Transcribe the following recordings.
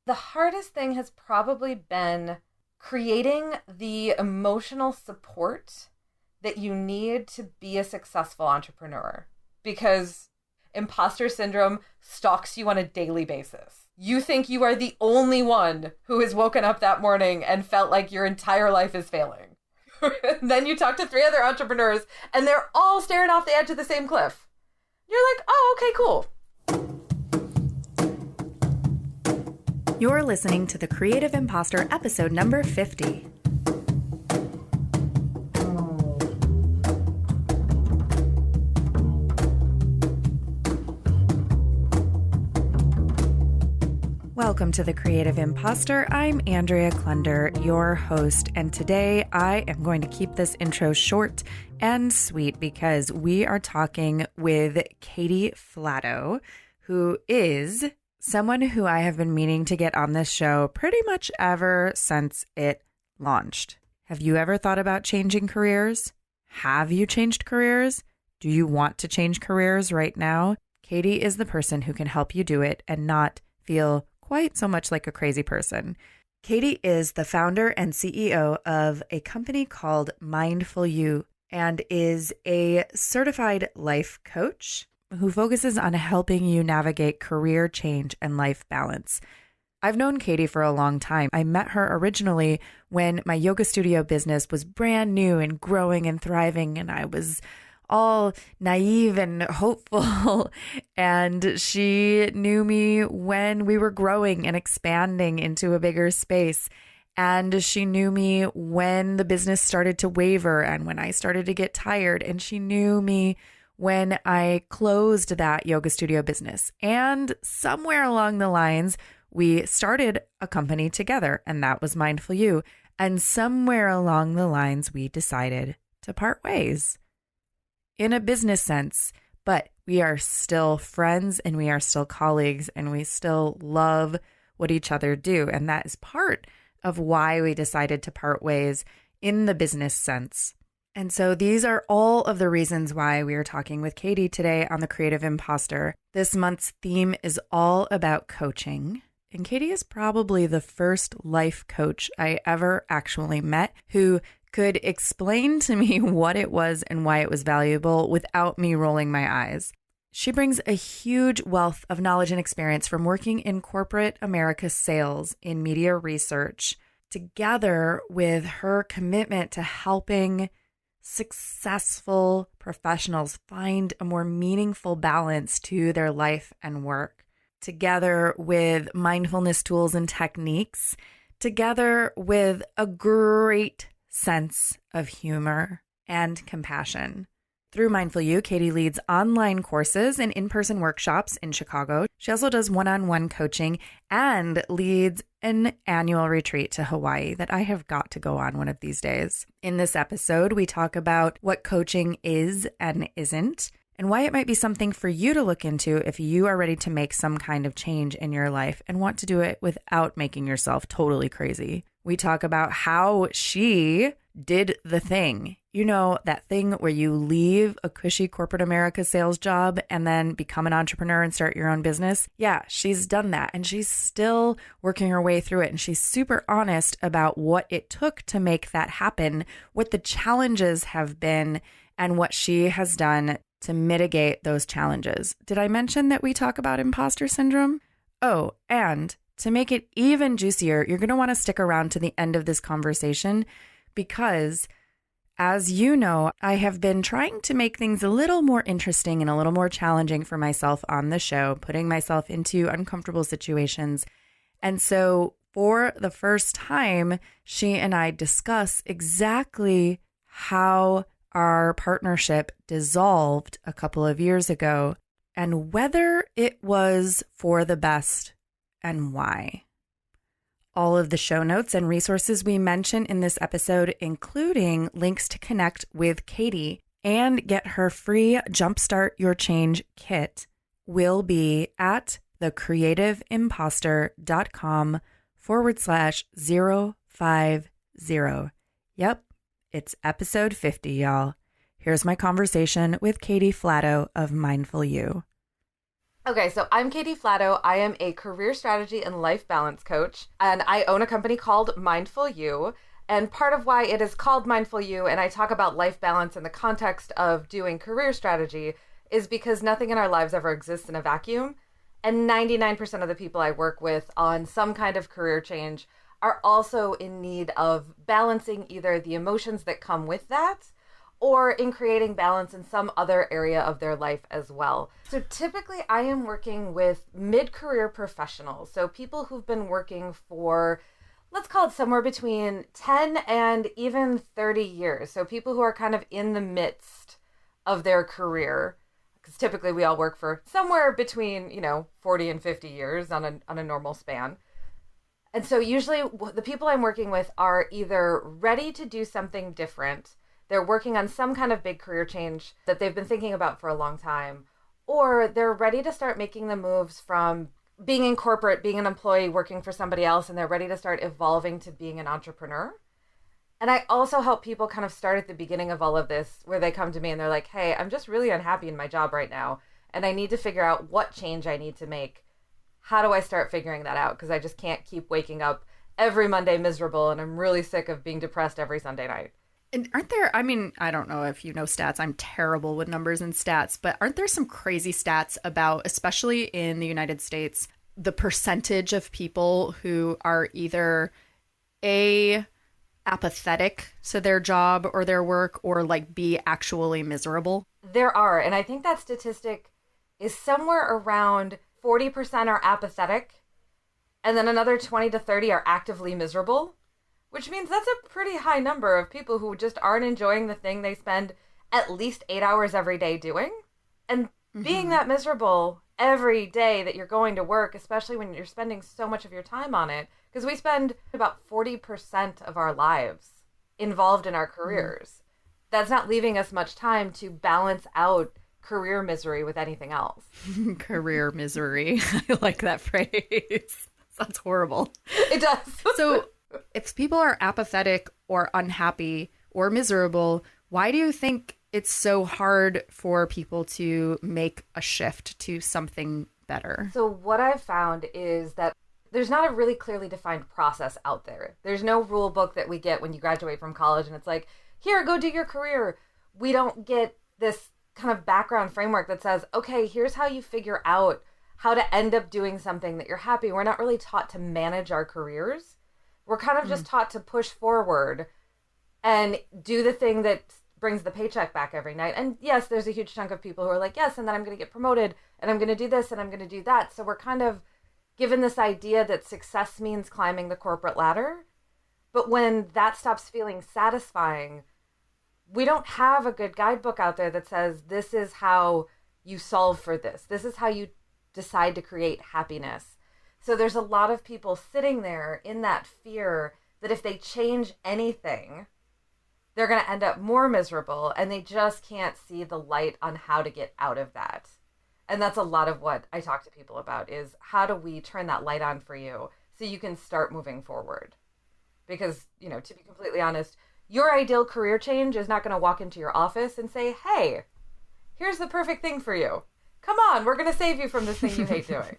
The hardest thing has probably been creating the emotional support that you need to be a successful entrepreneur, because imposter syndrome stalks you on a daily basis. You think you are the only one who has woken up that morning and felt like your entire life is failing. And then you talk to 3 other entrepreneurs and they're all staring off the edge of the same cliff. You're like, oh, okay, cool. You're listening to the Creative Impostor episode number 50. Welcome to the Creative Impostor. I'm Andrea Klunder, your host, and today I am going to keep this intro short and sweet because we are talking with Katy Flatau, who is someone who I have been meaning to get on this show pretty much ever since it launched. Have you ever thought about changing careers? Have you changed careers? Do you want to change careers right now? Katy is the person who can help you do it and not feel quite so much like a crazy person. Katy is the founder and CEO of a company called Mindful You and is a certified life coach who focuses on helping you navigate career change and life balance. I've known Katy for a long time. I met her originally when my yoga studio business was brand new and growing and thriving, and I was all naive and hopeful. And she knew me when we were growing and expanding into a bigger space. And she knew me when the business started to waver and when I started to get tired. And she knew me when I closed that yoga studio business. And somewhere along the lines, we started a company together, and that was Mindful You. And somewhere along the lines, we decided to part ways in a business sense, but we are still friends and we are still colleagues and we still love what each other do. And that is part of why we decided to part ways in the business sense. And so these are all of the reasons why we are talking with Katy today on the Creative Impostor. This month's theme is all about coaching. And Katy is probably the first life coach I ever actually met who could explain to me what it was and why it was valuable without me rolling my eyes. She brings a huge wealth of knowledge and experience from working in corporate America sales in media research, together with her commitment to helping successful professionals find a more meaningful balance to their life and work, together with mindfulness tools and techniques, together with a great sense of humor and compassion. Through Mindful You, Katy leads online courses and in-person workshops in Chicago. She also does one-on-one coaching and leads an annual retreat to Hawaii that I have got to go on one of these days. In this episode, we talk about what coaching is and isn't, and why it might be something for you to look into if you are ready to make some kind of change in your life and want to do it without making yourself totally crazy. We talk about how she did the thing. You know, that thing where you leave a cushy corporate America sales job and then become an entrepreneur and start your own business. Yeah, she's done that and she's still working her way through it. And she's super honest about what it took to make that happen, what the challenges have been, and what she has done to mitigate those challenges. Did I mention that we talk about imposter syndrome? Oh, and to make it even juicier, you're going to want to stick around to the end of this conversation because, as you know, I have been trying to make things a little more interesting and a little more challenging for myself on the show, putting myself into uncomfortable situations. And so for the first time, she and I discuss exactly how our partnership dissolved a couple of years ago and whether it was for the best and why. All of the show notes and resources we mention in this episode, including links to connect with Katy and get her free Jumpstart Your Change kit, will be at thecreativeimpostor.com/050. Yep, it's episode 50, y'all. Here's my conversation with Katy Flatau of Mindful You. Okay, so I'm Katy Flatau. I am a career strategy and life balance coach, and I own a company called Mindful You. And part of why it is called Mindful You, and I talk about life balance in the context of doing career strategy, is because nothing in our lives ever exists in a vacuum. And 99% of the people I work with on some kind of career change are also in need of balancing either the emotions that come with that or in creating balance in some other area of their life as well. So typically I am working with mid-career professionals, so people who've been working for, let's call it somewhere between 10 and even 30 years. So people who are kind of in the midst of their career, because typically we all work for somewhere between, 40 and 50 years on a normal span. And so usually the people I'm working with are either ready to do something different, they're working on some kind of big career change that they've been thinking about for a long time, or they're ready to start making the moves from being in corporate, being an employee, working for somebody else, and they're ready to start evolving to being an entrepreneur. And I also help people kind of start at the beginning of all of this, where they come to me and they're like, hey, I'm just really unhappy in my job right now, and I need to figure out what change I need to make. How do I start figuring that out? Because I just can't keep waking up every Monday miserable, and I'm really sick of being depressed every Sunday night. And aren't there, I don't know if you know stats, I'm terrible with numbers and stats, but aren't there some crazy stats about, especially in the United States, the percentage of people who are either apathetic to their job or their work, or like B, actually miserable? There are, and I think that statistic is somewhere around 40% are apathetic, and then another 20 to 30 are actively miserable. Which means that's a pretty high number of people who just aren't enjoying the thing they spend at least 8 hours every day doing. And being that miserable every day that you're going to work, especially when you're spending so much of your time on it, because we spend about 40% of our lives involved in our careers. That's not leaving us much time to balance out career misery with anything else. Career misery. I like that phrase. Sounds horrible. It does. So if people are apathetic or unhappy or miserable, why do you think it's so hard for people to make a shift to something better? So what I've found is that there's not a really clearly defined process out there. There's no rule book that we get when you graduate from college and it's like, here, go do your career. We don't get this kind of background framework that says, okay, here's how you figure out how to end up doing something that you're happy. We're not really taught to manage our careers. We're kind of just taught to push forward and do the thing that brings the paycheck back every night. And yes, there's a huge chunk of people who are like, yes, and then I'm going to get promoted and I'm going to do this and I'm going to do that. So we're kind of given this idea that success means climbing the corporate ladder. But when that stops feeling satisfying, we don't have a good guidebook out there that says, this is how you solve for this. This is how you decide to create happiness. So there's a lot of people sitting there in that fear that if they change anything, they're going to end up more miserable, and they just can't see the light on how to get out of that. And that's a lot of what I talk to people about is how do we turn that light on for you so you can start moving forward? Because, to be completely honest, your ideal career change is not going to walk into your office and say, hey, here's the perfect thing for you. Come on, we're going to save you from this thing you hate doing.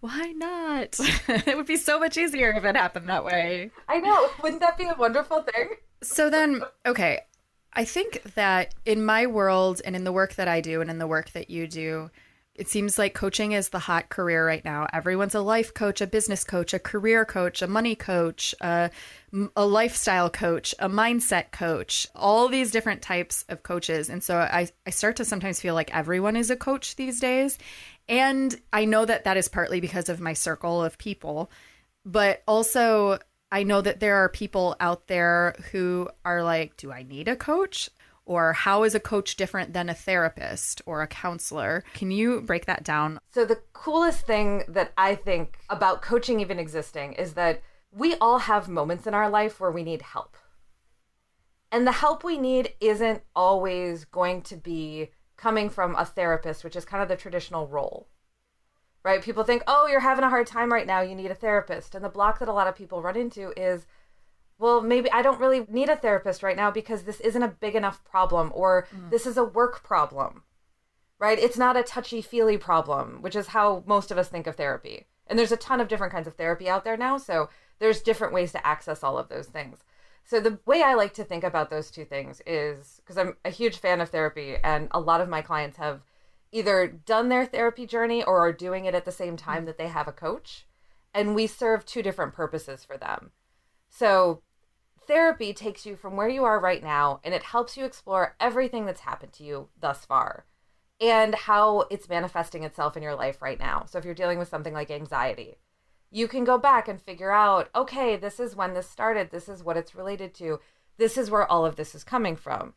Why not? It would be so much easier if it happened that way. I know. Wouldn't that be a wonderful thing? So then, okay, I think that in my world and in the work that I do and in the work that you do, it seems like coaching is the hot career right now. Everyone's a life coach, a business coach, a career coach, a money coach, a lifestyle coach, a mindset coach, all these different types of coaches. And so I start to sometimes feel like everyone is a coach these days. And I know that that is partly because of my circle of people, but also I know that there are people out there who are like, do I need a coach? Or how is a coach different than a therapist or a counselor? Can you break that down? So the coolest thing that I think about coaching even existing is that we all have moments in our life where we need help. And the help we need isn't always going to be coming from a therapist, which is kind of the traditional role, right? People think, oh, you're having a hard time right now, you need a therapist. And the block that a lot of people run into is, well, maybe I don't really need a therapist right now because this isn't a big enough problem, or this is a work problem, right? It's not a touchy-feely problem, which is how most of us think of therapy. And there's a ton of different kinds of therapy out there now, so there's different ways to access all of those things. So the way I like to think about those two things is, because I'm a huge fan of therapy, and a lot of my clients have either done their therapy journey or are doing it at the same time that they have a coach, and we serve two different purposes for them. So therapy takes you from where you are right now, and it helps you explore everything that's happened to you thus far and how it's manifesting itself in your life right now. So if you're dealing with something like anxiety, you can go back and figure out, okay, this is when this started. This is what it's related to. This is where all of this is coming from.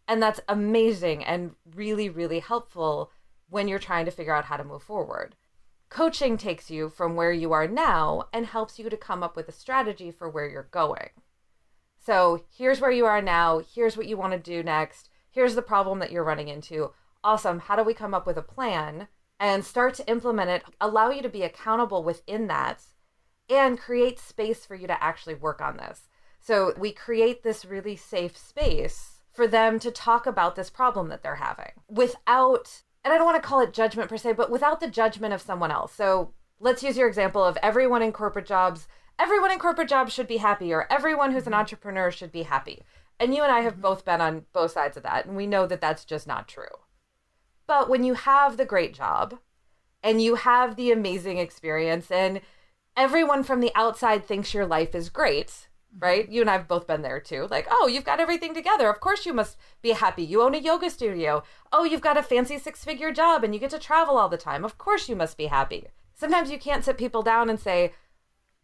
And that's amazing and really, really helpful when you're trying to figure out how to move forward. Coaching takes you from where you are now and helps you to come up with a strategy for where you're going. So here's where you are now. Here's what you want to do next. Here's the problem that you're running into. Awesome. How do we come up with a plan and start to implement it, allow you to be accountable within that, and create space for you to actually work on this. So we create this really safe space for them to talk about this problem that they're having without, and I don't want to call it judgment per se, but without the judgment of someone else. So let's use your example of everyone in corporate jobs should be happy, or everyone who's an entrepreneur should be happy. And you and I have both been on both sides of that, and we know that that's just not true. But when you have the great job and you have the amazing experience and everyone from the outside thinks your life is great, right? You and I have both been there too. Like, oh, you've got everything together. Of course you must be happy. You own a yoga studio. Oh, you've got a fancy 6-figure job and you get to travel all the time. Of course you must be happy. Sometimes you can't sit people down and say,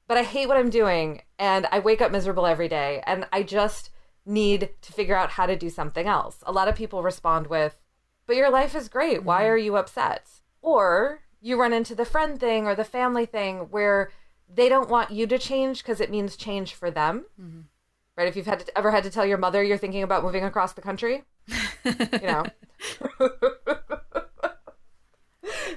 but I hate what I'm doing and I wake up miserable every day and I just need to figure out how to do something else. A lot of people respond with, but your life is great. Why are you upset? Or you run into the friend thing or the family thing where they don't want you to change because it means change for them. Mm-hmm. Right? If you've ever had to tell your mother you're thinking about moving across the country,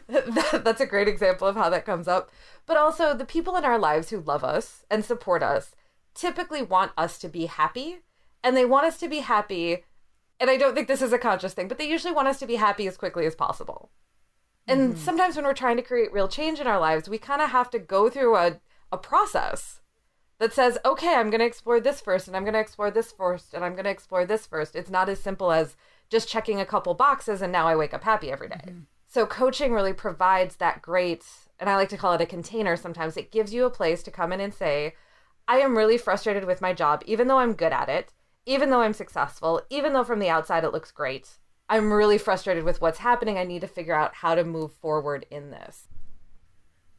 that's a great example of how that comes up. But also the people in our lives who love us and support us typically want us to be happy, and they want us to be happy. And I don't think this is a conscious thing, but they usually want us to be happy as quickly as possible. And sometimes when we're trying to create real change in our lives, we kind of have to go through a process that says, okay, I'm going to explore this first, and I'm going to explore this first, and I'm going to explore this first. It's not as simple as just checking a couple boxes and now I wake up happy every day. Mm-hmm. So coaching really provides that great, and I like to call it a container sometimes. It gives you a place to come in and say, I am really frustrated with my job, even though I'm good at it, even though I'm successful, even though from the outside it looks great. I'm really frustrated with what's happening. I need to figure out how to move forward in this.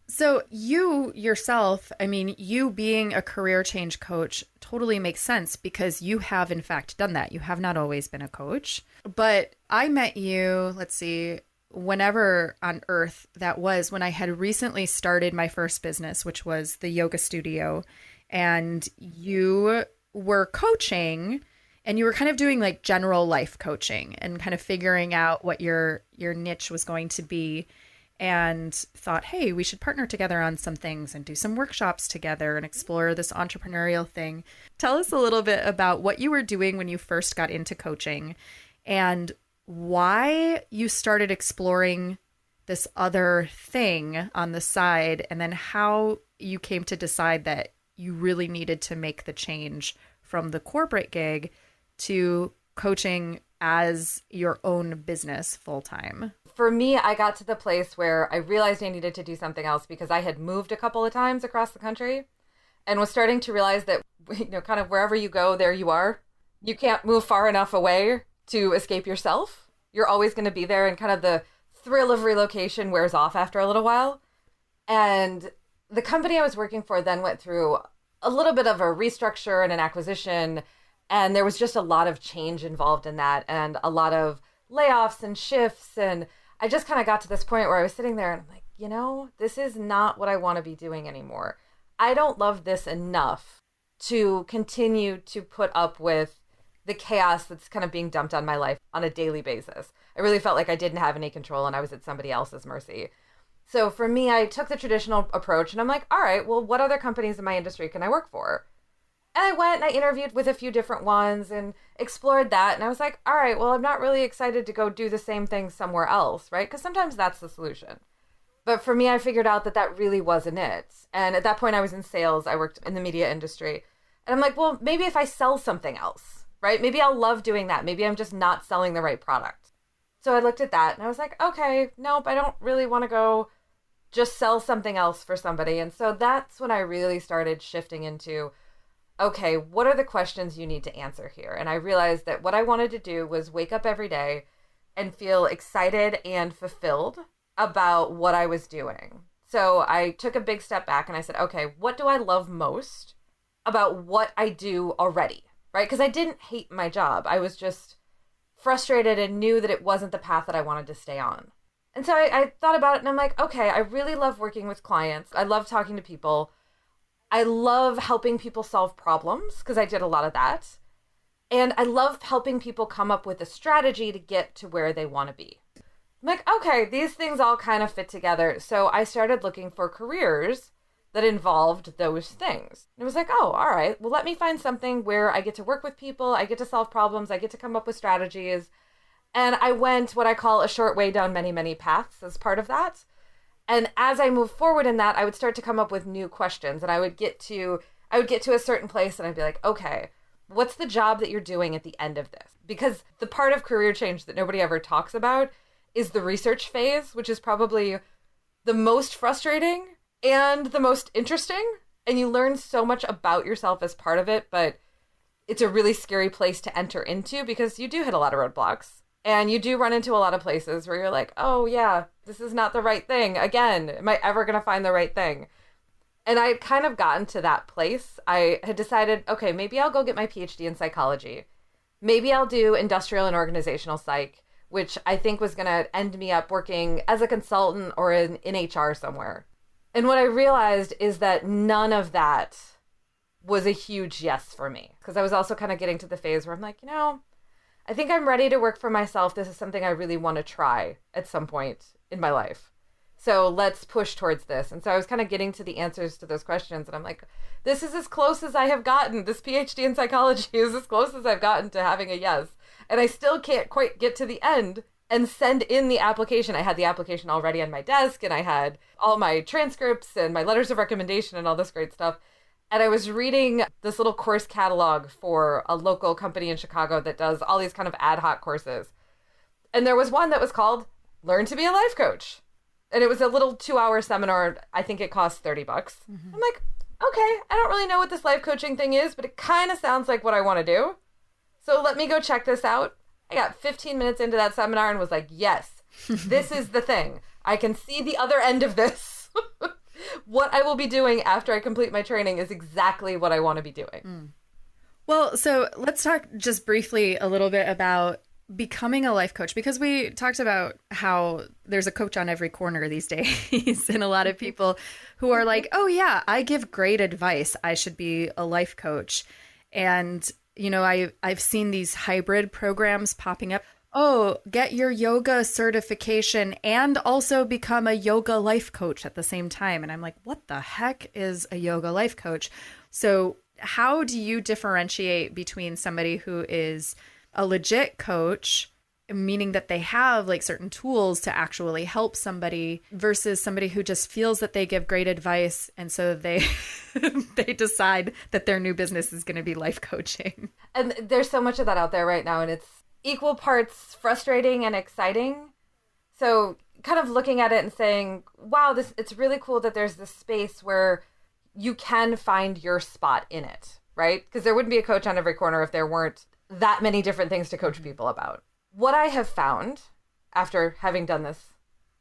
So you yourself, I mean, you being a career change coach totally makes sense because you have in fact done that. You have not always been a coach, but I met you, let's see, whenever on earth that was, when I had recently started my first business, which was the yoga studio, and you were coaching and you were kind of doing like general life coaching and kind of figuring out what your niche was going to be, and thought, hey, we should partner together on some things and do some workshops together and explore this entrepreneurial thing. Tell us a little bit about what you were doing when you first got into coaching and why you started exploring this other thing on the side, and then how you came to decide that you really needed to make the change from the corporate gig to coaching as your own business full time. For me, I got to the place where I realized I needed to do something else because I had moved a couple of times across the country and was starting to realize that, kind of wherever you go, there you are. You can't move far enough away to escape yourself. You're always going to be there, and kind of the thrill of relocation wears off after a little while. And the company I was working for then went through a little bit of a restructure and an acquisition, and there was just a lot of change involved in that and a lot of layoffs and shifts. And I just kind of got to this point where I was sitting there and I'm like, this is not what I want to be doing anymore. I don't love this enough to continue to put up with the chaos that's kind of being dumped on my life on a daily basis. I really felt like I didn't have any control and I was at somebody else's mercy. So for me, I took the traditional approach and I'm like, all right, well, what other companies in my industry can I work for? And I went and I interviewed with a few different ones and explored that. And I was like, all right, well, I'm not really excited to go do the same thing somewhere else, right? Because sometimes that's the solution. But for me, I figured out that that really wasn't it. And at that point, I was in sales. I worked in the media industry. And I'm like, well, maybe if I sell something else, right? Maybe I'll love doing that. Maybe I'm just not selling the right product. So I looked at that and I was like, okay, nope, I don't really want to go just sell something else for somebody. And so that's when I really started shifting into, okay, what are the questions you need to answer here? And I realized that what I wanted to do was wake up every day and feel excited and fulfilled about what I was doing. So I took a big step back and I said, okay, what do I love most about what I do already, right? Because I didn't hate my job. I was just frustrated and knew that it wasn't the path that I wanted to stay on. And so I thought about it and I'm like, okay, I really love working with clients. I love talking to people. I love helping people solve problems because I did a lot of that. And I love helping people come up with a strategy to get to where they want to be. I'm like, okay, these things all kind of fit together. So I started looking for careers that involved those things. And it was like, oh, all right, well, let me find something where I get to work with people, I get to solve problems, I get to come up with strategies. And I went what I call a short way down many, many paths as part of that. And as I moved forward in that, I would start to come up with new questions, and I would get to a certain place and I'd be like, okay, what's the job that you're doing at the end of this? Because the part of career change that nobody ever talks about is the research phase, which is probably the most frustrating and the most interesting. And you learn so much about yourself as part of it, but it's a really scary place to enter into because you do hit a lot of roadblocks. And you do run into a lot of places where you're like, oh yeah, this is not the right thing. Again, am I ever going to find the right thing? And I had kind of gotten to that place. I had decided, okay, maybe I'll go get my PhD in psychology. Maybe I'll do industrial and organizational psych, which I think was going to end me up working as a consultant or in HR somewhere. And what I realized is that none of that was a huge yes for me. Because I was also kind of getting to the phase where I'm like, I think I'm ready to work for myself. This is something I really want to try at some point in my life. So let's push towards this. And so I was kind of getting to the answers to those questions. And I'm like, this is as close as I have gotten. This PhD in psychology is as close as I've gotten to having a yes. And I still can't quite get to the end and send in the application. I had the application already on my desk and I had all my transcripts and my letters of recommendation and all this great stuff. And I was reading this little course catalog for a local company in Chicago that does all these kind of ad hoc courses. And there was one that was called Learn to be a Life Coach. And it was a little 2-hour seminar. I think it cost $30. Mm-hmm. I'm like, okay, I don't really know what this life coaching thing is, but it kind of sounds like what I want to do. So let me go check this out. I got 15 minutes into that seminar and was like, yes, this is the thing. I can see the other end of this. What I will be doing after I complete my training is exactly what I want to be doing. Mm. Well, so let's talk just briefly a little bit about becoming a life coach, because we talked about how there's a coach on every corner these days and a lot of people who are like, oh yeah, I give great advice. I should be a life coach. And, I've seen these hybrid programs popping up. Oh, get your yoga certification and also become a yoga life coach at the same time. And I'm like, what the heck is a yoga life coach? So how do you differentiate between somebody who is a legit coach, meaning that they have like certain tools to actually help somebody, versus somebody who just feels that they give great advice and so they they decide that their new business is going to be life coaching? And there's so much of that out there right now, and it's equal parts frustrating and exciting. So kind of looking at it and saying, wow, it's really cool that there's this space where you can find your spot in it, right? Because there wouldn't be a coach on every corner if there weren't that many different things to coach people about. What I have found after having done this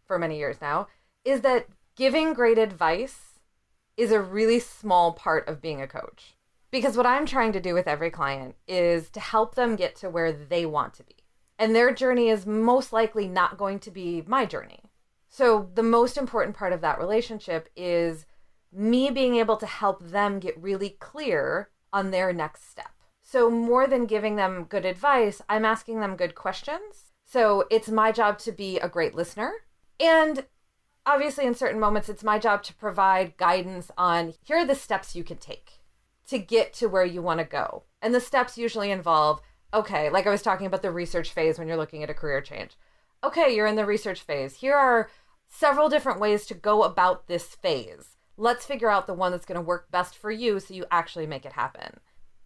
for many years now is that giving great advice is a really small part of being a coach. Because what I'm trying to do with every client is to help them get to where they want to be. And their journey is most likely not going to be my journey. So the most important part of that relationship is me being able to help them get really clear on their next step. So more than giving them good advice, I'm asking them good questions. So it's my job to be a great listener. And obviously in certain moments, it's my job to provide guidance on here are the steps you can take to get to where you want to go. And the steps usually involve, okay, like I was talking about the research phase when you're looking at a career change. Okay, you're in the research phase. Here are several different ways to go about this phase. Let's figure out the one that's going to work best for you so you actually make it happen.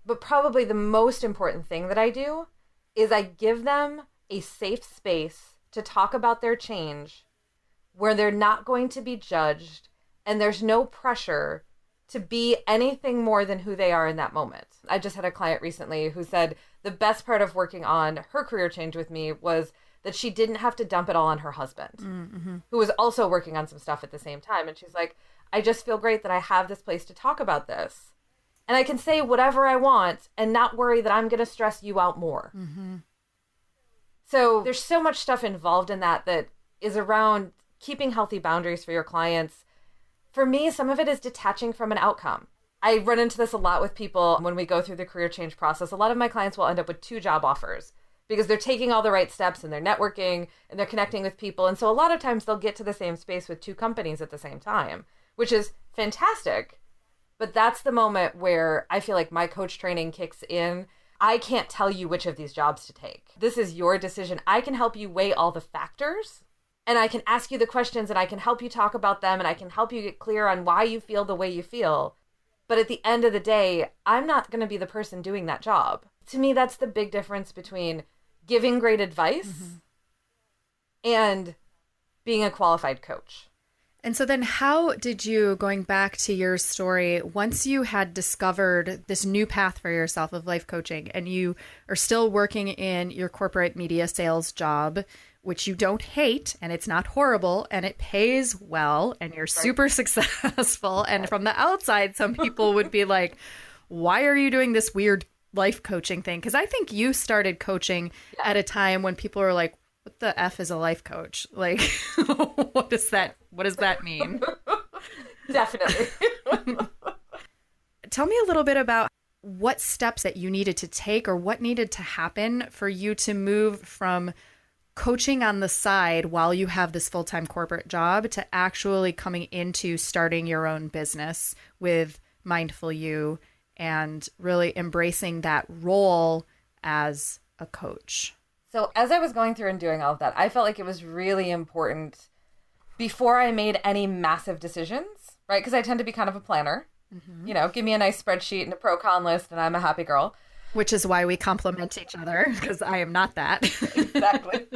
But probably the most important thing that I do is I give them a safe space to talk about their change where they're not going to be judged and there's no pressure to be anything more than who they are in that moment. I just had a client recently who said the best part of working on her career change with me was that she didn't have to dump it all on her husband, who was also working on some stuff at the same time. And she's like, I just feel great that I have this place to talk about this. And I can say whatever I want and not worry that I'm going to stress you out more. So there's so much stuff involved in that is around keeping healthy boundaries for your clients. For me, some of it is detaching from an outcome. I run into this a lot with people when we go through the career change process. A lot of my clients will end up with 2 job offers because they're taking all the right steps and they're networking and they're connecting with people. And so a lot of times they'll get to the same space with 2 companies at the same time, which is fantastic. But that's the moment where I feel like my coach training kicks in. I can't tell you which of these jobs to take. This is your decision. I can help you weigh all the factors and I can ask you the questions and I can help you talk about them and I can help you get clear on why you feel the way you feel. But at the end of the day, I'm not going to be the person doing that job. To me, that's the big difference between giving great advice and being a qualified coach. And so then how did you, going back to your story, once you had discovered this new path for yourself of life coaching and you are still working in your corporate media sales job, which you don't hate and it's not horrible and it pays well and you're super successful. And from the outside, some people would be like, why are you doing this weird life coaching thing? Because I think you started coaching at a time when people were like, what the F is a life coach? Like, what does that mean? Definitely. Tell me a little bit about what steps that you needed to take or what needed to happen for you to move from coaching on the side while you have this full-time corporate job to actually coming into starting your own business with Mindful You and really embracing that role as a coach. So as I was going through and doing all of that, I felt like it was really important before I made any massive decisions, right? Because I tend to be kind of a planner. You know, give me a nice spreadsheet and a pro-con list and I'm a happy girl. Which is why we complement each other, because I am not that. Exactly.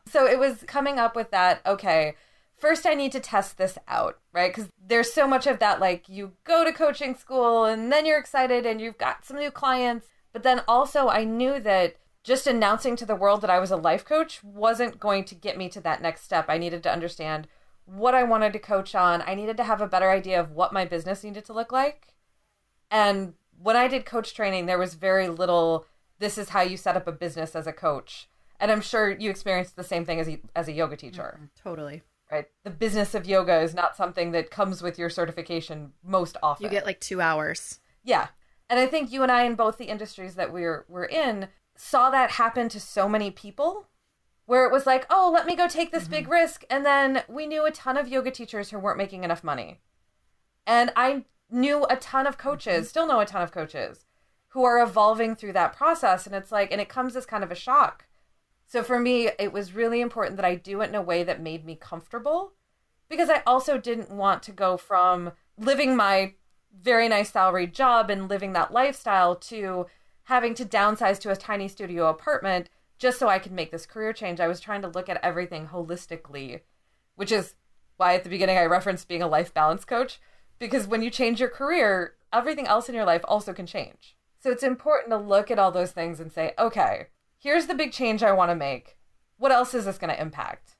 So it was coming up with that, okay, first I need to test this out, right? Because there's so much of that, like you go to coaching school and then you're excited and you've got some new clients. But then also I knew that just announcing to the world that I was a life coach wasn't going to get me to that next step. I needed to understand what I wanted to coach on. I needed to have a better idea of what my business needed to look like. And when I did coach training, there was very little, this is how you set up a business as a coach. And I'm sure you experienced the same thing as a yoga teacher. Totally. Right? The business of yoga is not something that comes with your certification most often. You get like 2 hours. Yeah. And I think you and I in both the industries that we're in saw that happen to so many people where it was like, oh, let me go take this big risk. And then we knew a ton of yoga teachers who weren't making enough money. And I knew a ton of coaches, still know a ton of coaches who are evolving through that process. And it's like, and it comes as kind of a shock. So for me, it was really important that I do it in a way that made me comfortable because I also didn't want to go from living my very nice salaried job and living that lifestyle to having to downsize to a tiny studio apartment just so I could make this career change. I was trying to look at everything holistically, which is why at the beginning I referenced being a life balance coach, because when you change your career, everything else in your life also can change. So it's important to look at all those things and say, okay, here's the big change I want to make. What else is this going to impact?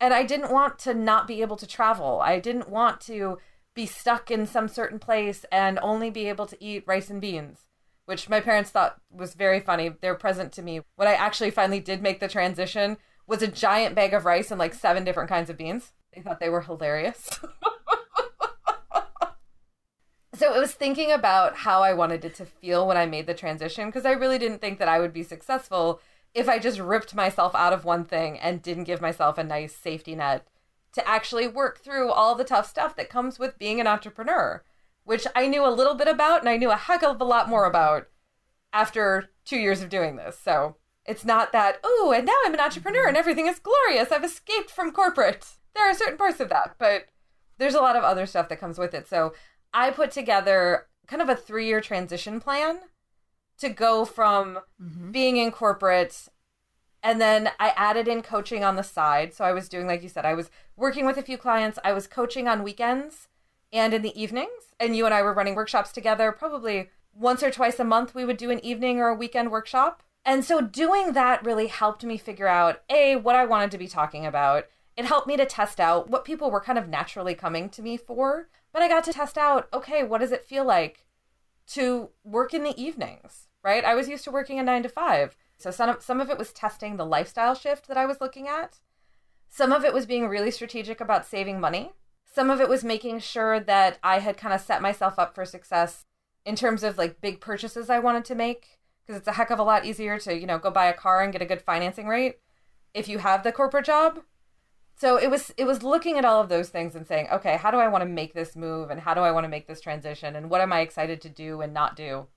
And I didn't want to not be able to travel. I didn't want to be stuck in some certain place and only be able to eat rice and beans, which my parents thought was very funny. They're present to me. When I actually finally did make the transition was a giant bag of rice and like 7 different kinds of beans. They thought they were hilarious. So it was thinking about how I wanted it to feel when I made the transition, because I really didn't think that I would be successful if I just ripped myself out of one thing and didn't give myself a nice safety net to actually work through all the tough stuff that comes with being an entrepreneur. which I knew a little bit about and I knew a heck of a lot more about after 2 years of doing this. So it's not that, oh, and now I'm an entrepreneur and everything is glorious. I've escaped from corporate. There are certain parts of that, but there's a lot of other stuff that comes with it. So I put together kind of a 3-year transition plan to go from being in corporate, and then I added in coaching on the side. So I was doing, like you said, I was working with a few clients. I was coaching on weekends and in the evenings. And you and I were running workshops together. Probably once or twice a month, we would do an evening or a weekend workshop. And so doing that really helped me figure out, A, what I wanted to be talking about. It helped me to test out what people were kind of naturally coming to me for. But I got to test out, okay, what does it feel like to work in the evenings, right? I was used to working a 9 to 5. So some of it was testing the lifestyle shift that I was looking at. Some of it was being really strategic about saving money. Some of it was making sure that I had kind of set myself up for success in terms of like big purchases I wanted to make, because it's a heck of a lot easier to, go buy a car and get a good financing rate if you have the corporate job. So it was looking at all of those things and saying, okay, how do I want to make this move, and how do I want to make this transition, and what am I excited to do and not do?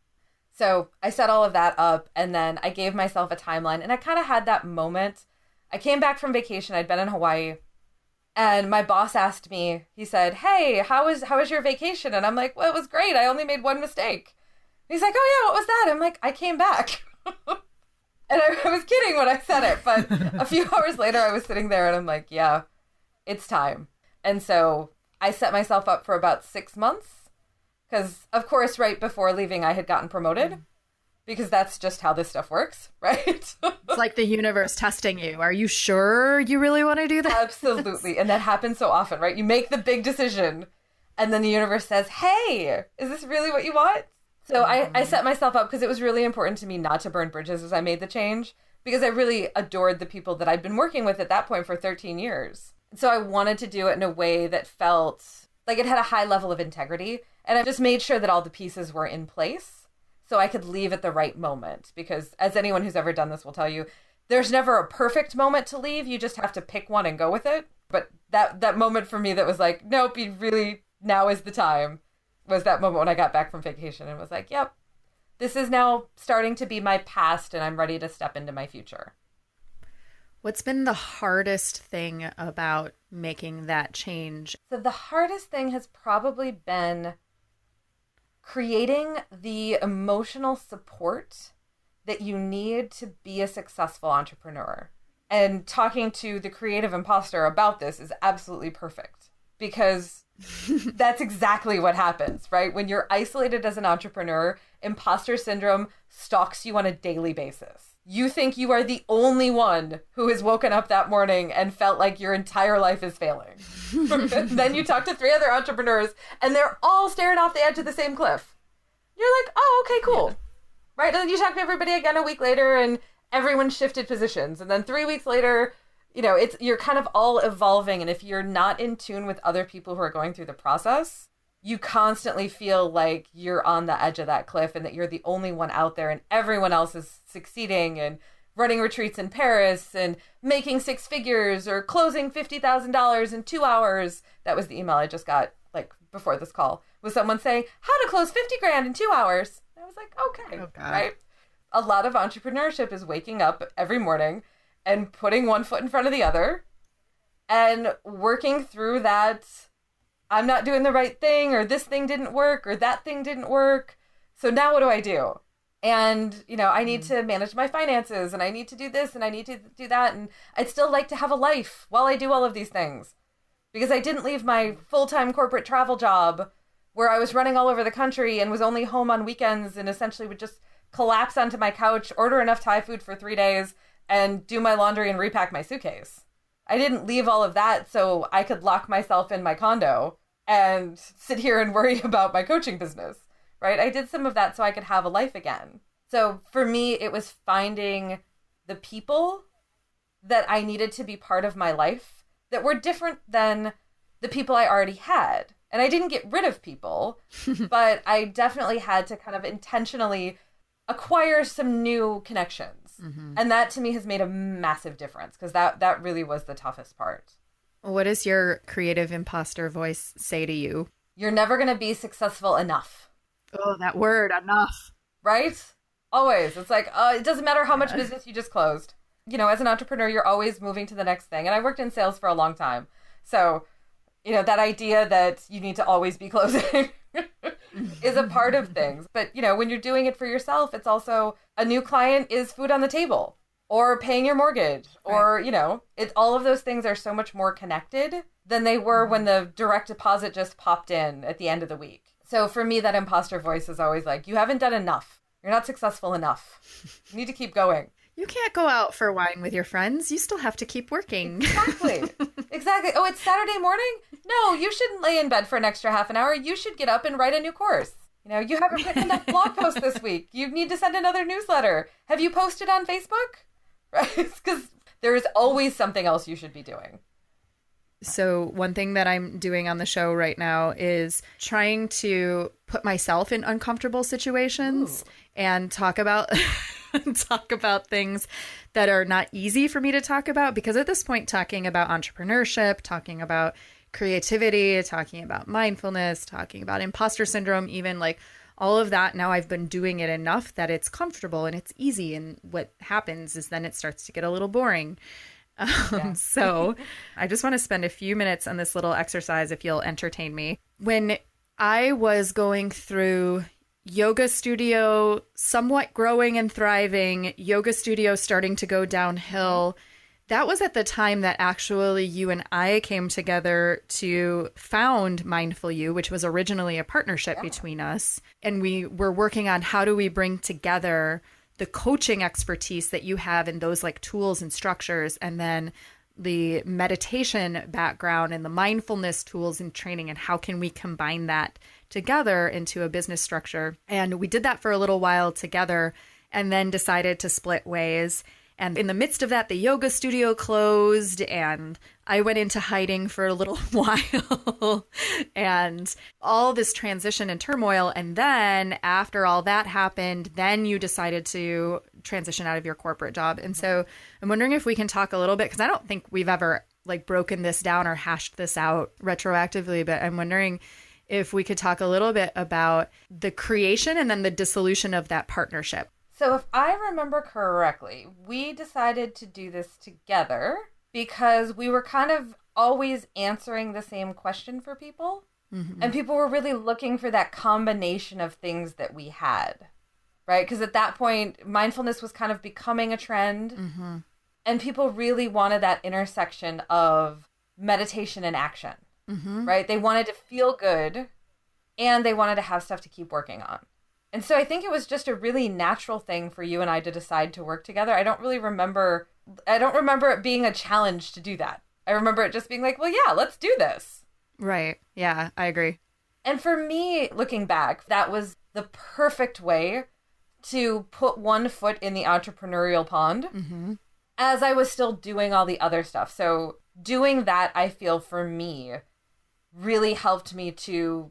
So I set all of that up, and then I gave myself a timeline, and I kind of had that moment. I came back from vacation. I'd been in Hawaii, and my boss asked me, he said, hey, how was your vacation? And I'm like, well, it was great. I only made one mistake. He's like, oh yeah, what was that? I'm like, I came back. And I was kidding when I said it, but a few hours later I was sitting there and I'm like, yeah, it's time. And so I set myself up for about 6 months because, of course, right before leaving, I had gotten promoted because that's just how this stuff works, right? It's like the universe testing you. Are you sure you really want to do that? Absolutely. And that happens so often, right? You make the big decision and then the universe says, hey, is this really what you want? So I set myself up because it was really important to me not to burn bridges as I made the change, because I really adored the people that I'd been working with at that point for 13 years. So I wanted to do it in a way that felt like it had a high level of integrity. And I just made sure that all the pieces were in place so I could leave at the right moment. Because as anyone who's ever done this will tell you, there's never a perfect moment to leave. You just have to pick one and go with it. But that moment for me that was like, nope, now is the time, was that moment when I got back from vacation and was like, yep, this is now starting to be my past and I'm ready to step into my future. What's been the hardest thing about making that change? So the hardest thing has probably been creating the emotional support that you need to be a successful entrepreneur. And talking to the Creative Impostor about this is absolutely perfect, because that's exactly what happens, right? When you're isolated as an entrepreneur, imposter syndrome stalks you on a daily basis. You think you are the only one who has woken up that morning and felt like your entire life is failing. Then you talk to 3 other entrepreneurs and they're all staring off the edge of the same cliff. You're like, oh, okay, cool. Yeah. Right? And then you talk to everybody again a week later and everyone shifted positions. And then 3 weeks later, you're kind of all evolving. And if you're not in tune with other people who are going through the process, you constantly feel like you're on the edge of that cliff and that you're the only one out there and everyone else is succeeding and running retreats in Paris and making 6 figures or closing $50,000 in 2 hours. That was the email I just got like before this call, was someone saying how to close 50 grand in 2 hours. And I was like, okay, right? A lot of entrepreneurship is waking up every morning and putting one foot in front of the other and working through that. I'm not doing the right thing, or this thing didn't work, or that thing didn't work. So now what do I do? And, I need to manage my finances, and I need to do this, and I need to do that. And I'd still like to have a life while I do all of these things, because I didn't leave my full-time corporate travel job where I was running all over the country and was only home on weekends and essentially would just collapse onto my couch, order enough Thai food for 3 days, and do my laundry and repack my suitcase. I didn't leave all of that so I could lock myself in my condo and sit here and worry about my coaching business, right? I did some of that so I could have a life again. So for me, it was finding the people that I needed to be part of my life that were different than the people I already had. And I didn't get rid of people, but I definitely had to kind of intentionally acquire some new connections. Mm-hmm. And that to me has made a massive difference, because that really was the toughest part. What does your creative imposter voice say to you You're never going to be successful enough. Oh, that word, enough. Right? Always. It's like, it doesn't matter how much business you just closed. You know, as an entrepreneur, you're always moving to the next thing. And I worked in sales for a long time. So, you know, that idea that you need to always be closing is a part of things. But, you know, when you're doing it for yourself, it's also a new client is food on the table or paying your mortgage or, you know, all of those things are so much more connected than they were when the direct deposit just popped in at the end of the week. So for me, that imposter voice is always like, you haven't done enough. You're not successful enough. You need to keep going. You can't go out for wine with your friends. You still have to keep working. Exactly. Exactly. Oh, it's Saturday morning? No, you shouldn't lay in bed for an extra half an hour. You should get up and write a new course. You know, you haven't written enough blog posts this week. You need to send another newsletter. Have you posted on Facebook? Right? Because there is always something else you should be doing. So one thing that I'm doing on the show right now is trying to put myself in uncomfortable situations and talk about things that are not easy for me to talk about, because at this point, talking about entrepreneurship, talking about creativity, talking about mindfulness, talking about imposter syndrome, even like all of that, now I've been doing it enough that it's comfortable and it's easy. And what happens is then it starts to get a little boring. So I just want to spend a few minutes on this little exercise if you'll entertain me. When I was going through yoga studio, somewhat growing and thriving, yoga studio starting to go downhill, that was at the time that actually you and I came together to found Mindful You, which was originally a partnership between us. And we were working on how do we bring together the coaching expertise that you have in those like tools and structures, and then the meditation background and the mindfulness tools and training, and how can we combine that together into a business structure. And we did that for a little while together and then decided to split ways. And in the midst of that, the yoga studio closed and I went into hiding for a little while and all this transition and turmoil. And then after all that happened, then you decided to transition out of your corporate job. And so I'm wondering if we can talk a little bit, because I don't think we've ever like broken this down or hashed this out retroactively, but I'm wondering if we could talk a little bit about the creation and then the dissolution of that partnership. So if I remember correctly, we decided to do this together because we were kind of always answering the same question for people. Mm-hmm. And people were really looking for that combination of things that we had, right? Because at that point, mindfulness was kind of becoming a trend. Mm-hmm. And people really wanted that intersection of meditation and action, right? They wanted to feel good and they wanted to have stuff to keep working on. And so I think it was just a really natural thing for you and I to decide to work together. I don't remember it being a challenge to do that. I remember it just being like, well, yeah, let's do this. Right. Yeah, I agree. And for me, looking back, that was the perfect way to put one foot in the entrepreneurial pond as I was still doing all the other stuff. So doing that, I feel for me, really helped me to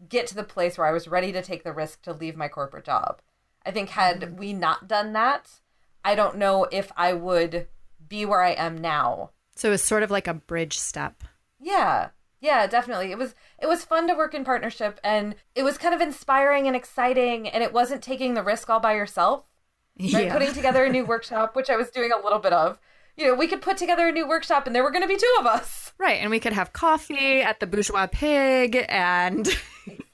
get to the place where I was ready to take the risk to leave my corporate job. I think had we not done that, I don't know if I would be where I am now. So it was sort of like a bridge step. Yeah. Yeah, definitely. It was fun to work in partnership, and it was kind of inspiring and exciting, and it wasn't taking the risk all by yourself. Right? Yeah. Putting together a new workshop, which I was doing a little bit of. You know, we could put together a new workshop and there were going to be two of us. Right. And we could have coffee at the Bourgeois Pig and...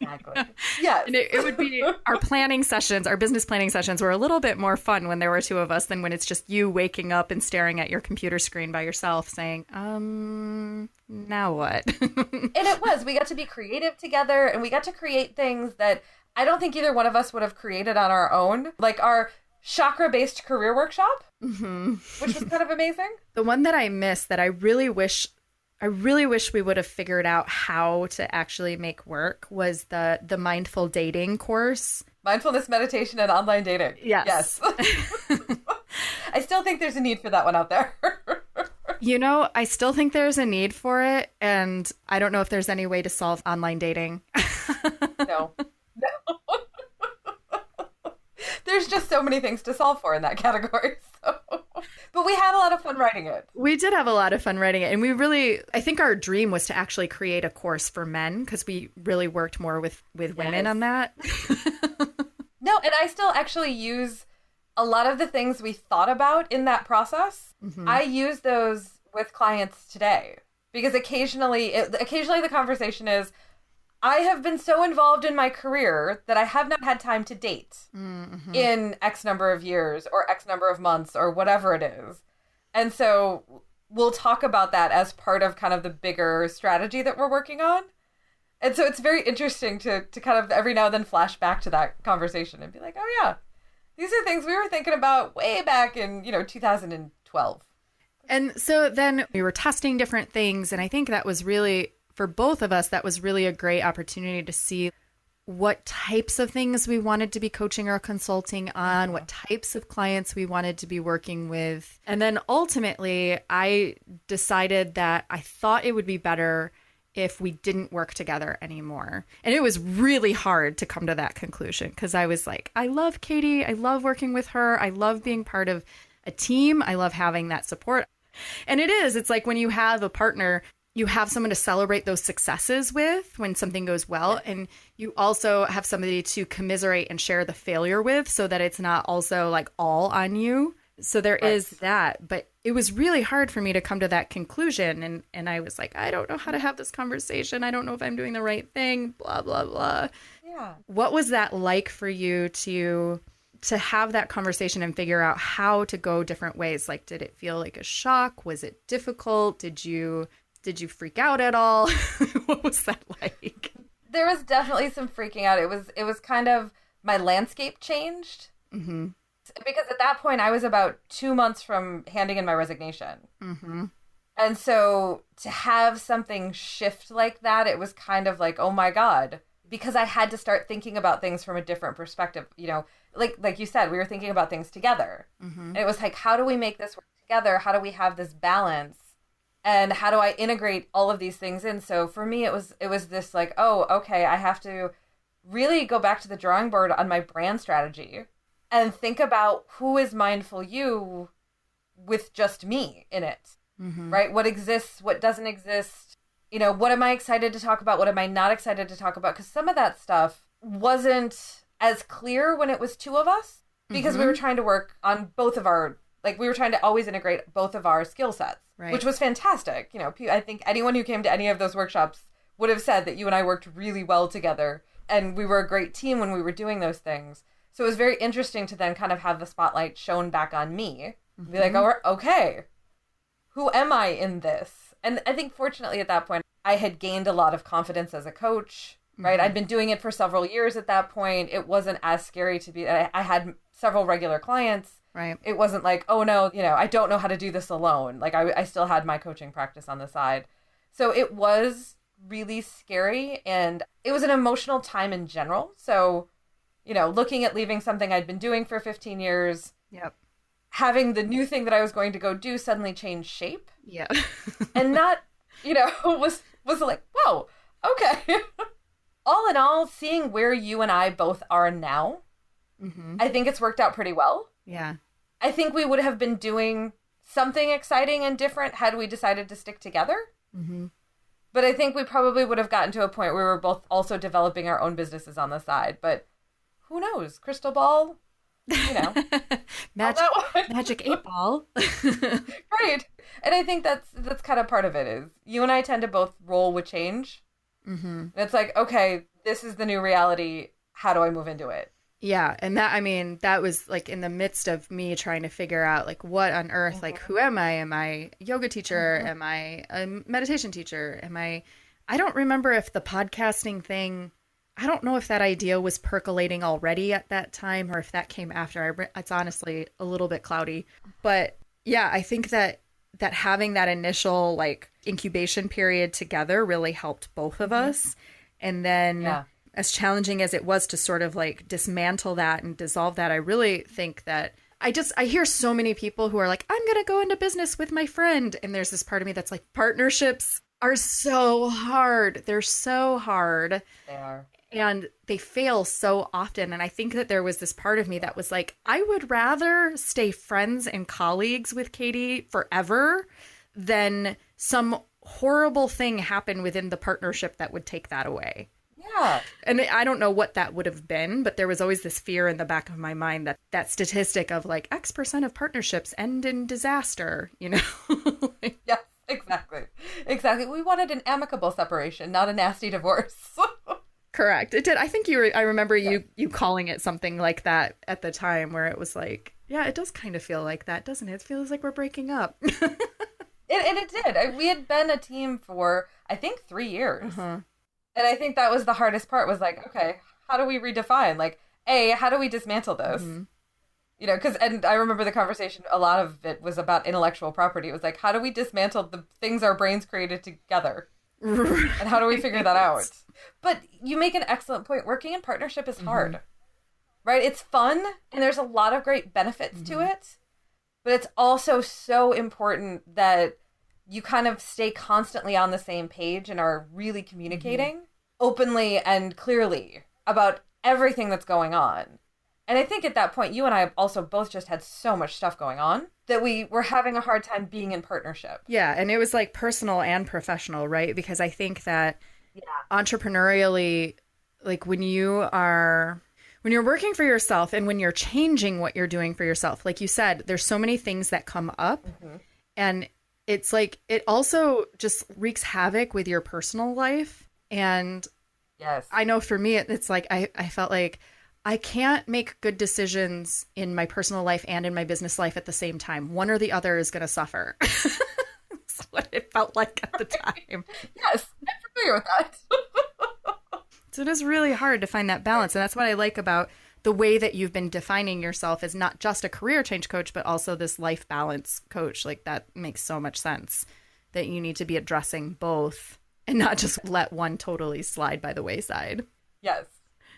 Exactly. Yes. And it would be our planning sessions, our business planning sessions were a little bit more fun when there were two of us than when it's just you waking up and staring at your computer screen by yourself saying, now what? And it was. We got to be creative together and we got to create things that I don't think either one of us would have created on our own. Like our chakra-based career workshop, which was kind of amazing. The one that I missed that I really wish we would have figured out how to actually make work was the mindful dating course. Mindfulness, meditation, and online dating. Yes. I still think there's a need for that one out there. You know, I still think there's a need for it, and I don't know if there's any way to solve online dating. No. There's just so many things to solve for in that category. So. But we had a lot of fun writing it. We did have a lot of fun writing it. And we really, I think our dream was to actually create a course for men because we really worked more with women on that. No, and I still actually use a lot of the things we thought about in that process. Mm-hmm. I use those with clients today because occasionally the conversation is, I have been so involved in my career that I have not had time to date in X number of years or X number of months or whatever it is. And so we'll talk about that as part of kind of the bigger strategy that we're working on. And so it's very interesting to kind of every now and then flash back to that conversation and be like, oh yeah, these are things we were thinking about way back in, 2012. And so then we were testing different things. And I think that was really, for both of us, that was really a great opportunity to see what types of things we wanted to be coaching or consulting on, what types of clients we wanted to be working with. And then ultimately, I decided that I thought it would be better if we didn't work together anymore. And it was really hard to come to that conclusion because I was like, I love Katy. I love working with her. I love being part of a team. I love having that support. And it's like when you have a partner, you have someone to celebrate those successes with when something goes well. And you also have somebody to commiserate and share the failure with so that it's not also like all on you. So there is that. But it was really hard for me to come to that conclusion. And I was like, I don't know how to have this conversation. I don't know if I'm doing the right thing, blah, blah, blah. Yeah. What was that like for you to have that conversation and figure out how to go different ways? Like, did it feel like a shock? Was it difficult? Did you freak out at all? What was that like? There was definitely some freaking out. It was kind of, my landscape changed. Mm-hmm. Because at that point I was about 2 months from handing in my resignation. Mm-hmm. And so to have something shift like that, it was kind of like, oh my God, because I had to start thinking about things from a different perspective. Like you said, we were thinking about things together. Mm-hmm. And it was like, how do we make this work together? How do we have this balance? And how do I integrate all of these things in? So for me, it was this like, oh, okay, I have to really go back to the drawing board on my brand strategy and think about who is Mindful You with just me in it, right? What exists, what doesn't exist, what am I excited to talk about? What am I not excited to talk about? Because some of that stuff wasn't as clear when it was two of us because we were trying to work on both of our, we were trying to always integrate both of our skill sets, right, which was fantastic. I think anyone who came to any of those workshops would have said that you and I worked really well together and we were a great team when we were doing those things. So it was very interesting to then kind of have the spotlight shown back on me. Be like, oh, okay, who am I in this? And I think fortunately at that point, I had gained a lot of confidence as a coach, right? I'd been doing it for several years at that point. It wasn't as scary to be, I had several regular clients. Right. It wasn't like, oh no, I don't know how to do this alone. Like I still had my coaching practice on the side. So it was really scary and it was an emotional time in general. So, looking at leaving something I'd been doing for 15 years. Yep. Having the new thing that I was going to go do suddenly change shape. Yeah. And not, was like, whoa, okay. All in all, seeing where you and I both are now, I think it's worked out pretty well. Yeah. I think we would have been doing something exciting and different had we decided to stick together. Mm-hmm. But I think we probably would have gotten to a point where we were both also developing our own businesses on the side. But who knows? Crystal ball, magic 8-ball. Right. And I think that's kind of part of it is you and I tend to both roll with change. Mm-hmm. And it's like, okay, this is the new reality. How do I move into it? Yeah. And that was like in the midst of me trying to figure out like what on earth, like, who am I? Am I a yoga teacher? Am I a meditation teacher? I don't remember if the podcasting thing, I don't know if that idea was percolating already at that time or if that came after. It's honestly a little bit cloudy, but yeah, I think that having that initial like incubation period together really helped both of us. And then as challenging as it was to sort of like dismantle that and dissolve that, I really think that I hear so many people who are like, I'm going to go into business with my friend. And there's this part of me that's like, partnerships are so hard. They're so hard. They are. And they fail so often. And I think that there was this part of me that was like, I would rather stay friends and colleagues with Katy forever than some horrible thing happen within the partnership that would take that away. Yeah. And I don't know what that would have been, but there was always this fear in the back of my mind that that statistic of like X% of partnerships end in disaster, you know? Yes, exactly. Exactly. We wanted an amicable separation, not a nasty divorce. Correct. It did. I think I remember you calling it something like that at the time, where it was like, yeah, it does kind of feel like that, doesn't it? It feels like we're breaking up. And it did. We had been a team for, I think, 3 years. Uh-huh. And I think that was the hardest part, was like, okay, how do we redefine? Like, how do we dismantle this? Mm-hmm. You know, and I remember the conversation, a lot of it was about intellectual property. It was like, how do we dismantle the things our brains created together? And how do we figure that out? But you make an excellent point. Working in partnership is hard, right? It's fun, and there's a lot of great benefits to it. But it's also so important that you kind of stay constantly on the same page and are really communicating openly and clearly about everything that's going on. And I think at that point, you and I also both just had so much stuff going on that we were having a hard time being in partnership. Yeah, and it was like personal and professional, right? Because I think that entrepreneurially, like when you're working for yourself and when you're changing what you're doing for yourself, like you said, there's so many things that come up, and it's like, it also just wreaks havoc with your personal life. And yes, I know for me, it's like, I felt like I can't make good decisions in my personal life and in my business life at the same time. One or the other is going to suffer. That's what it felt like at the time. Yes, I'm familiar with that. So it is really hard to find that balance. And that's what I like about the way that you've been defining yourself as not just a career change coach, but also this life balance coach. Like, that makes so much sense, that you need to be addressing both and not just let one totally slide by the wayside. Yes.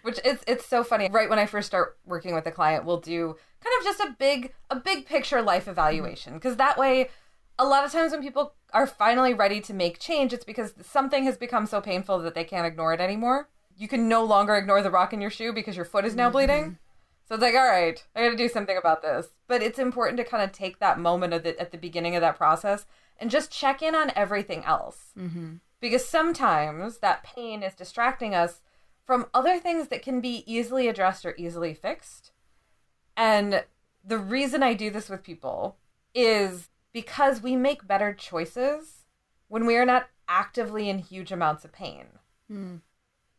Which it's so funny. Right when I first start working with a client, we'll do kind of just a big picture life evaluation. Because that way, a lot of times when people are finally ready to make change, it's because something has become so painful that they can't ignore it anymore. You can no longer ignore the rock in your shoe because your foot is now bleeding. So it's like, all right, I got to do something about this. But it's important to kind of take that moment at the beginning of that process and just check in on everything else. Because sometimes that pain is distracting us from other things that can be easily addressed or easily fixed. And the reason I do this with people is because we make better choices when we are not actively in huge amounts of pain.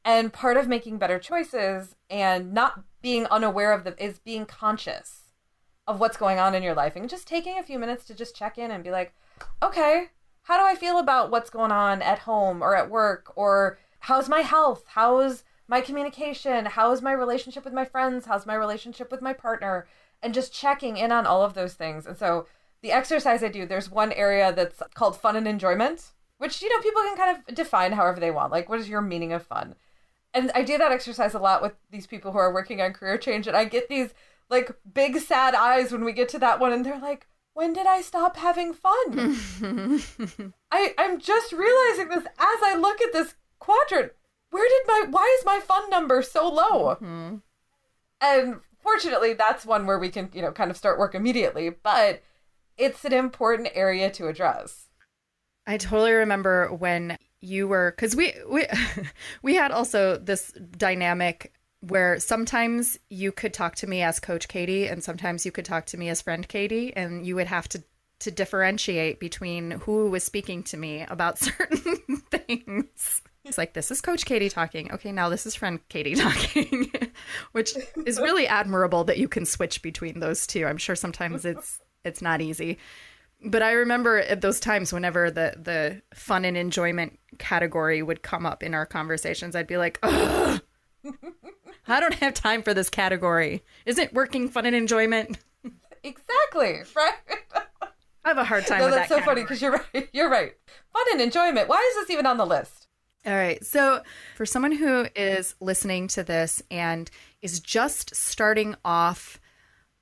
And part of making better choices and not being unaware of them is being conscious of what's going on in your life and just taking a few minutes to just check in and be like, okay, how do I feel about what's going on at home or at work? Or how's my health? How's my communication? How's my relationship with my friends? How's my relationship with my partner? And just checking in on all of those things. And so the exercise I do, there's one area that's called fun and enjoyment, which, you know, people can kind of define however they want. Like, what is your meaning of fun? And I do that exercise a lot with these people who are working on career change. And I get these like big sad eyes when we get to that one. And they're like, when did I stop having fun? I'm just realizing this as I look at this quadrant. Why is my fun number so low? And fortunately, that's one where we can, you know, kind of start work immediately, but it's an important area to address. I totally remember when you were, because we had also this dynamic where sometimes you could talk to me as Coach Katy and sometimes you could talk to me as friend Katy, and you would have to differentiate between who was speaking to me about certain things. It's like, this is Coach Katy talking. Okay, now this is friend Katy talking, which is really admirable that you can switch between those two. I'm sure sometimes it's not easy. But I remember at those times whenever the fun and enjoyment category would come up in our conversations, I'd be like, ugh, I don't have time for this category. Isn't working fun and enjoyment? Exactly, right? I have a hard time with that. That's so funny because you're right. You're right. Fun and enjoyment. Why is this even on the list? All right. So for someone who is listening to this and is just starting off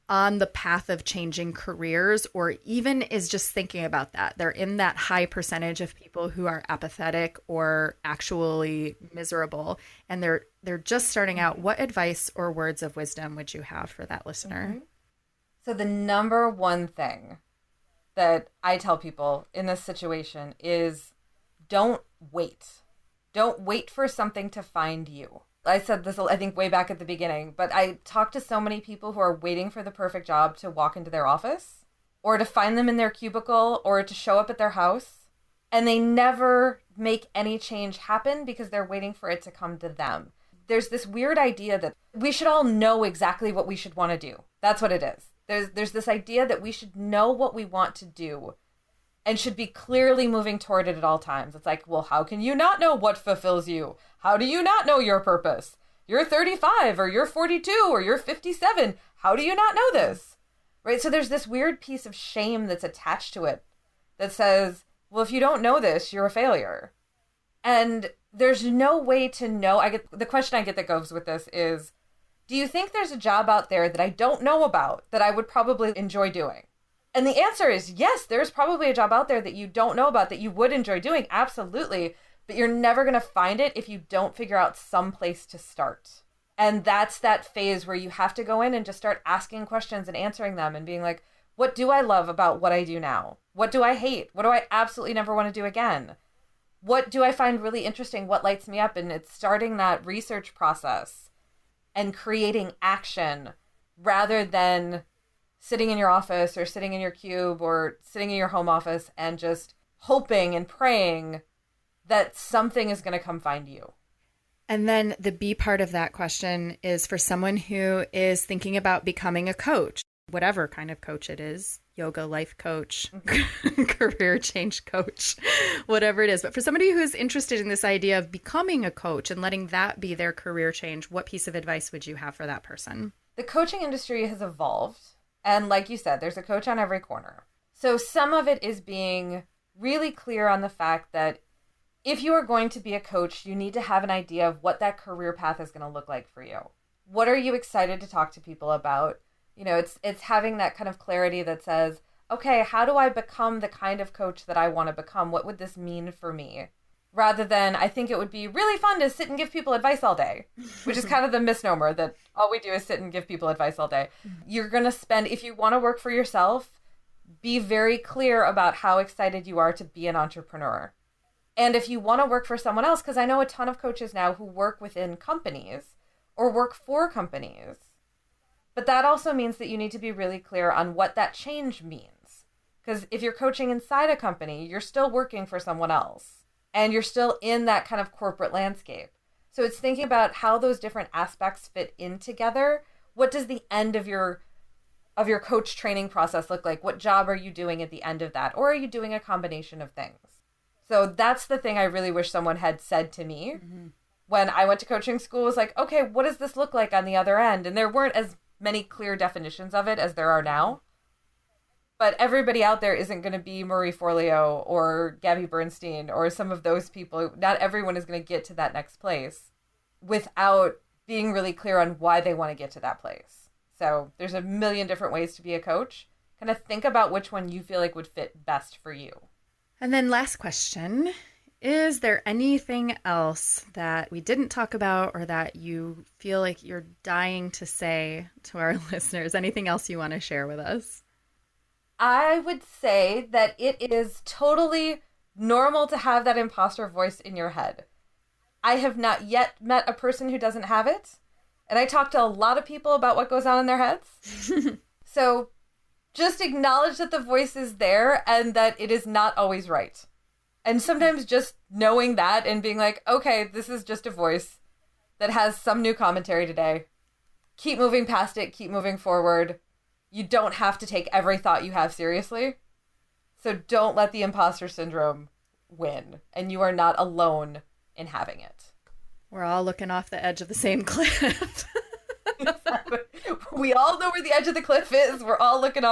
on the path of changing careers, or even is just thinking about that. They're in that high percentage of people who are apathetic or actually miserable, and they're just starting out. What advice or words of wisdom would you have for that listener? Mm-hmm. So the number one thing that I tell people in this situation is don't wait. Don't wait for something to find you. I said this, I think, way back at the beginning, but I talk to so many people who are waiting for the perfect job to walk into their office or to find them in their cubicle or to show up at their house. And they never make any change happen because they're waiting for it to come to them. There's this weird idea that we should all know exactly what we should want to do. That's what it is. There's this idea that we should know what we want to do and should be clearly moving toward it at all times. It's like, well, how can you not know what fulfills you? How do you not know your purpose? You're 35 or you're 42 or you're 57. How do you not know this? Right? So there's this weird piece of shame that's attached to it that says, well, if you don't know this, you're a failure. And there's no way to know. The question I get that goes with this is, do you think there's a job out there that I don't know about that I would probably enjoy doing? And the answer is yes, there's probably a job out there that you don't know about that you would enjoy doing. Absolutely. But you're never going to find it if you don't figure out some place to start. And that's that phase where you have to go in and just start asking questions and answering them and being like, what do I love about what I do now? What do I hate? What do I absolutely never want to do again? What do I find really interesting? What lights me up? And it's starting that research process and creating action rather than sitting in your office or sitting in your cube or sitting in your home office and just hoping and praying that something is going to come find you. And then the B part of that question is for someone who is thinking about becoming a coach, whatever kind of coach it is, yoga, life coach, career change coach, whatever it is. But for somebody who is interested in this idea of becoming a coach and letting that be their career change, what piece of advice would you have for that person? The coaching industry has evolved. And like you said, there's a coach on every corner. So some of it is being really clear on the fact that if you are going to be a coach, you need to have an idea of what that career path is going to look like for you. What are you excited to talk to people about? You know, it's having that kind of clarity that says, okay, how do I become the kind of coach that I want to become? What would this mean for me? Rather than, I think it would be really fun to sit and give people advice all day, which is kind of the misnomer that all we do is sit and give people advice all day. You're going to spend, if you want to work for yourself, be very clear about how excited you are to be an entrepreneur. And if you want to work for someone else, because I know a ton of coaches now who work within companies or work for companies, but that also means that you need to be really clear on what that change means. Because if you're coaching inside a company, you're still working for someone else. And you're still in that kind of corporate landscape. So it's thinking about how those different aspects fit in together. What does the end of your coach training process look like? What job are you doing at the end of that? Or are you doing a combination of things? So that's the thing I really wish someone had said to me when I went to coaching school, was like, okay, what does this look like on the other end? And there weren't as many clear definitions of it as there are now. But everybody out there isn't going to be Marie Forleo or Gabby Bernstein or some of those people. Not everyone is going to get to that next place without being really clear on why they want to get to that place. So there's a million different ways to be a coach. Kind of think about which one you feel like would fit best for you. And then last question, is there anything else that we didn't talk about or that you feel like you're dying to say to our listeners? Anything else you want to share with us? I would say that it is totally normal to have that imposter voice in your head. I have not yet met a person who doesn't have it. And I talk to a lot of people about what goes on in their heads. So just acknowledge that the voice is there and that it is not always right. And sometimes just knowing that and being like, okay, this is just a voice that has some new commentary today. Keep moving past it. Keep moving forward. You don't have to take every thought you have seriously. So don't let the imposter syndrome win. And you are not alone in having it. We're all looking off the edge of the same cliff. We all know where the edge of the cliff is. We're all looking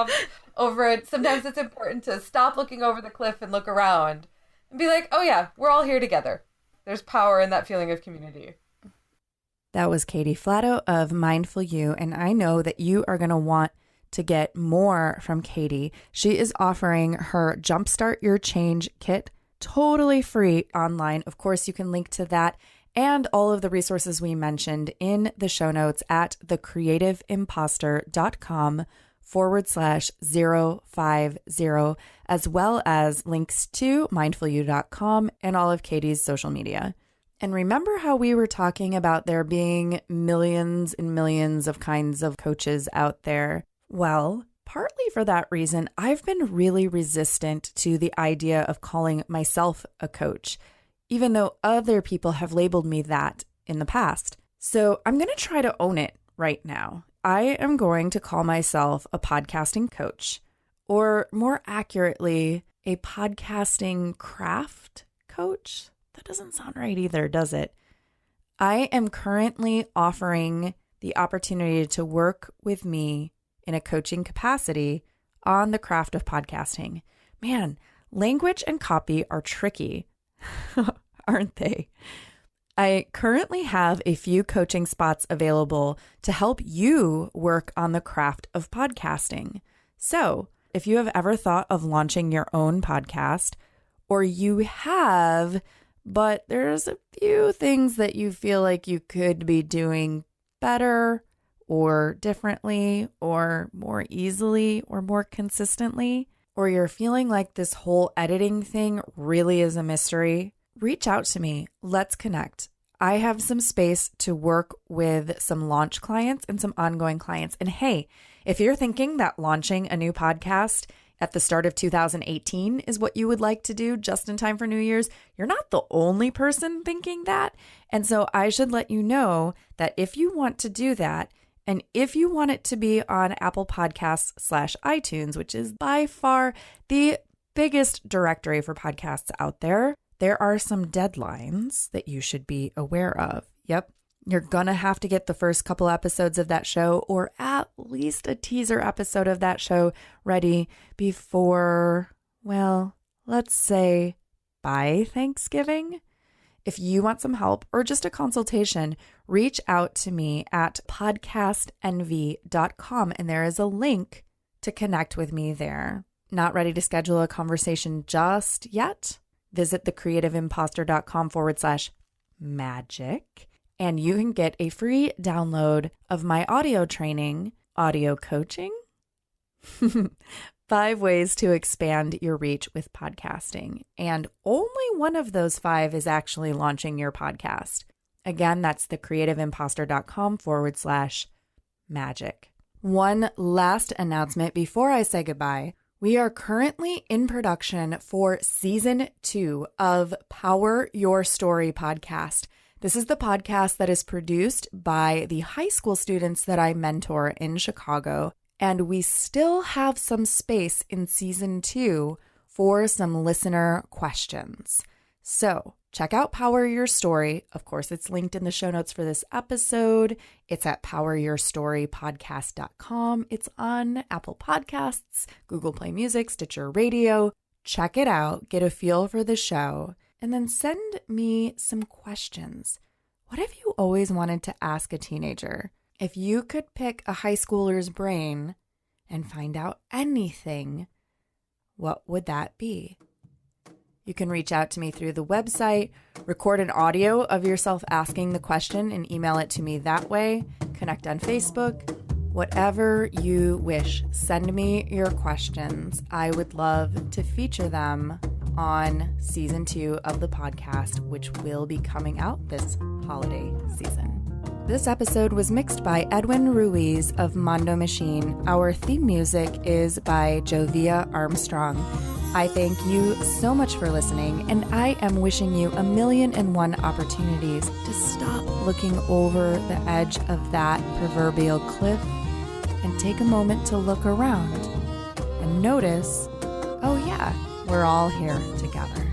over it. Sometimes it's important to stop looking over the cliff and look around and be like, oh yeah, we're all here together. There's power in that feeling of community. That was Katy Flatau of Mindful You. And I know that you are going to want to get more from Katy, she is offering her Jumpstart Your Change kit totally free online. Of course, you can link to that and all of the resources we mentioned in the show notes at thecreativeimpostor.com/050, as well as links to mindfulyou.com and all of Katy's social media. And remember how we were talking about there being millions and millions of kinds of coaches out there? Well, partly for that reason, I've been really resistant to the idea of calling myself a coach, even though other people have labeled me that in the past. So I'm going to try to own it right now. I am going to call myself a podcasting coach, or more accurately, a podcasting craft coach. That doesn't sound right either, does it? I am currently offering the opportunity to work with me in a coaching capacity on the craft of podcasting. Man, language and copy are tricky, aren't they? I currently have a few coaching spots available to help you work on the craft of podcasting. So if you have ever thought of launching your own podcast, or you have, but there's a few things that you feel like you could be doing better or differently or more easily or more consistently, or you're feeling like this whole editing thing really is a mystery, reach out to me. Let's connect. I have some space to work with some launch clients and some ongoing clients. And hey, if you're thinking that launching a new podcast at the start of 2018 is what you would like to do just in time for New Year's, you're not the only person thinking that. And so I should let you know that if you want to do that, and if you want it to be on Apple Podcasts/iTunes, which is by far the biggest directory for podcasts out there, there are some deadlines that you should be aware of. Yep. You're going to have to get the first couple episodes of that show, or at least a teaser episode of that show, ready before, well, let's say by Thanksgiving. If you want some help or just a consultation, reach out to me at podcastenvy.com, and there is a link to connect with me there. Not ready to schedule a conversation just yet? Visit thecreativeimpostor.com/magic, and you can get a free download of my audio training, Audio Coaching, 5 ways to expand your reach with podcasting. And only one of those 5 is actually launching your podcast. Again, that's thecreativeimpostor.com/magic. One last announcement before I say goodbye. We are currently in production for season 2 of Power Your Story podcast. This is the podcast that is produced by the high school students that I mentor in Chicago. And we still have some space in season 2 for some listener questions. So check out Power Your Story. Of course, it's linked in the show notes for this episode. It's at poweryourstorypodcast.com. It's on Apple Podcasts, Google Play Music, Stitcher Radio. Check it out, get a feel for the show, and then send me some questions. What have you always wanted to ask a teenager? If you could pick a high schooler's brain and find out anything, what would that be? You can reach out to me through the website, record an audio of yourself asking the question and email it to me that way, connect on Facebook, whatever you wish. Send me your questions. I would love to feature them on season 2 of the podcast, which will be coming out this holiday season. This episode was mixed by Edwin Ruiz of Mondo Machine. Our theme music is by Jovia Armstrong. I thank you so much for listening, and I am wishing you 1,000,001 opportunities to stop looking over the edge of that proverbial cliff and take a moment to look around and notice, oh yeah, we're all here together.